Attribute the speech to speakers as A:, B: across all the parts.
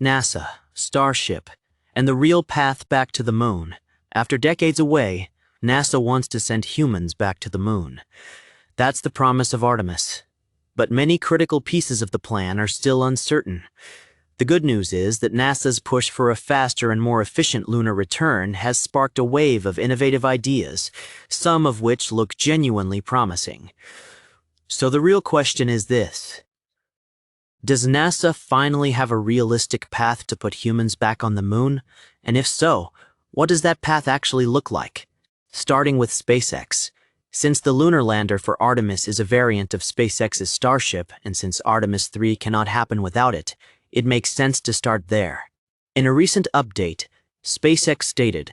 A: NASA, Starship, and the real path back to the moon. After decades away, NASA wants to send humans back to the moon. That's the promise of Artemis. But many critical pieces of the plan are still uncertain. The good news is that NASA's push for a faster and more efficient lunar return has sparked a wave of innovative ideas, some of which look genuinely promising. So the real question is this: does NASA finally have a realistic path to put humans back on the moon? And if so, what does that path actually look like? Starting with SpaceX. Since the lunar lander for Artemis is a variant of SpaceX's Starship, and since Artemis 3 cannot happen without it, it makes sense to start there. In a recent update, SpaceX stated,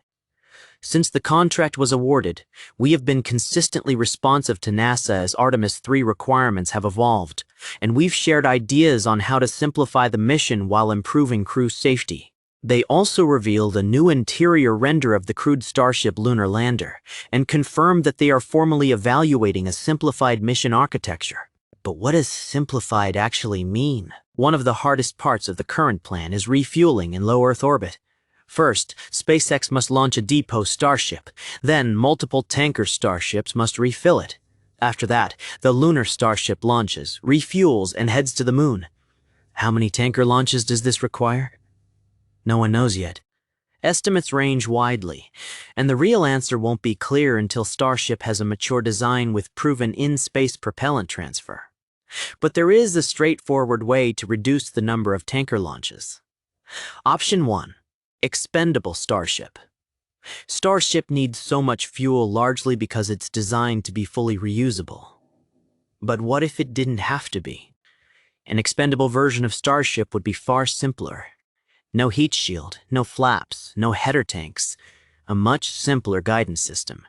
A: "Since the contract was awarded, we have been consistently responsive to NASA as Artemis 3 requirements have evolved, and we've shared ideas on how to simplify the mission while improving crew safety." They also revealed a new interior render of the crewed Starship lunar lander, and confirmed that they are formally evaluating a simplified mission architecture. But what does simplified actually mean? One of the hardest parts of the current plan is refueling in low Earth orbit. First, SpaceX must launch a depot Starship. Then, multiple tanker Starships must refill it. After that, the Lunar Starship launches, refuels, and heads to the moon. How many tanker launches does this require? No one knows yet. Estimates range widely, and the real answer won't be clear until Starship has a mature design with proven in-space propellant transfer. But there is a straightforward way to reduce the number of tanker launches. Option 1. Expendable Starship. Starship needs so much fuel largely because it's designed to be fully reusable. But what if it didn't have to be? An expendable version of Starship would be far simpler. No heat shield, no flaps, no header tanks. A much simpler guidance system.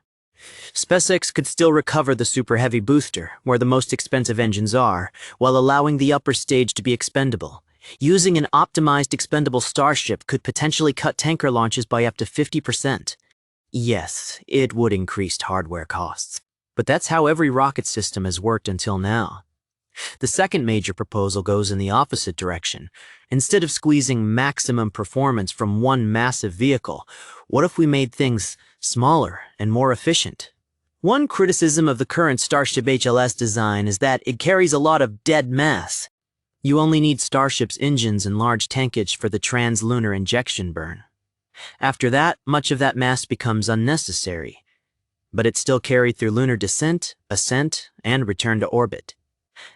A: SpaceX could still recover the super heavy booster, where the most expensive engines are, while allowing the upper stage to be expendable. Using an optimized expendable Starship could potentially cut tanker launches by up to 50%. Yes, it would increase hardware costs. But that's how every rocket system has worked until now. The second major proposal goes in the opposite direction. Instead of squeezing maximum performance from one massive vehicle, what if we made things smaller and more efficient? One criticism of the current Starship HLS design is that it carries a lot of dead mass. You only need Starship's engines and large tankage for the trans-lunar injection burn. After that, much of that mass becomes unnecessary. But it's still carried through lunar descent, ascent, and return to orbit.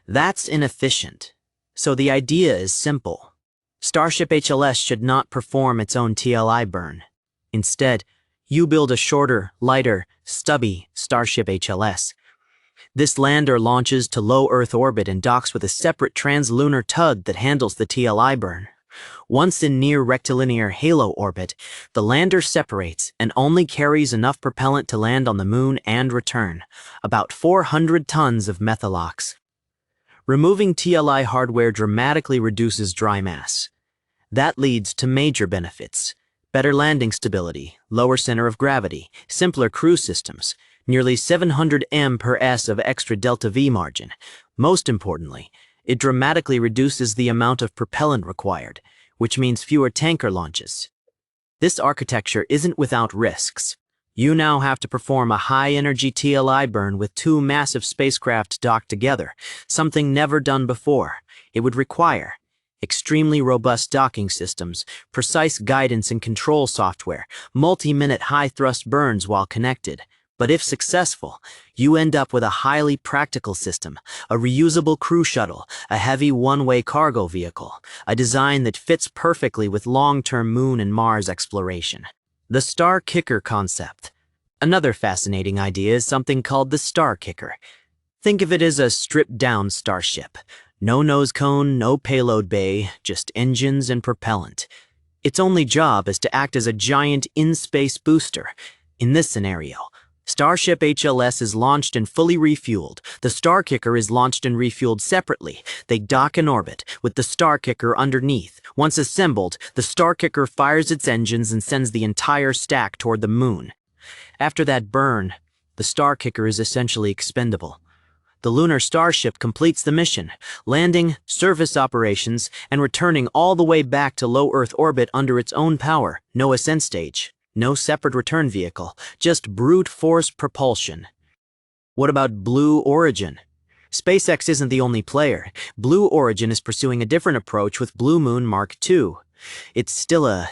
A: That's inefficient. So the idea is simple. Starship HLS should not perform its own TLI burn. Instead, you build a shorter, lighter, stubby Starship HLS. This lander launches to low Earth orbit and docks with a separate trans-lunar tug that handles the TLI burn. Once in near rectilinear halo orbit, the lander separates and only carries enough propellant to land on the moon and return, about 400 tons of methalox. Removing TLI hardware dramatically reduces dry mass. That leads to major benefits: better landing stability, lower center of gravity, simpler crew systems, nearly 700 m/s of extra delta-V margin. Most importantly, it dramatically reduces the amount of propellant required, which means fewer tanker launches. This architecture isn't without risks. You now have to perform a high-energy TLI burn with two massive spacecraft docked together, something never done before. It would require extremely robust docking systems, precise guidance and control software, multi-minute high-thrust burns while connected. But if successful, you end up with a highly practical system, a reusable crew shuttle, a heavy one-way cargo vehicle, a design that fits perfectly with long-term Moon and Mars exploration. The Star Kicker concept. Another fascinating idea is something called the Star Kicker. Think of it as a stripped-down Starship. No nose cone, no payload bay, just engines and propellant. Its only job is to act as a giant in-space booster. In this scenario, Starship HLS is launched and fully refueled. The Star Kicker is launched and refueled separately. They dock in orbit, with the Star Kicker underneath. Once assembled, the Star Kicker fires its engines and sends the entire stack toward the moon. After that burn, the Star Kicker is essentially expendable. The Lunar Starship completes the mission, landing, surface operations, and returning all the way back to low Earth orbit under its own power. No ascent stage, no separate return vehicle, just brute force propulsion. What about Blue Origin? SpaceX isn't the only player. Blue Origin is pursuing a different approach with Blue Moon Mark II. It's still a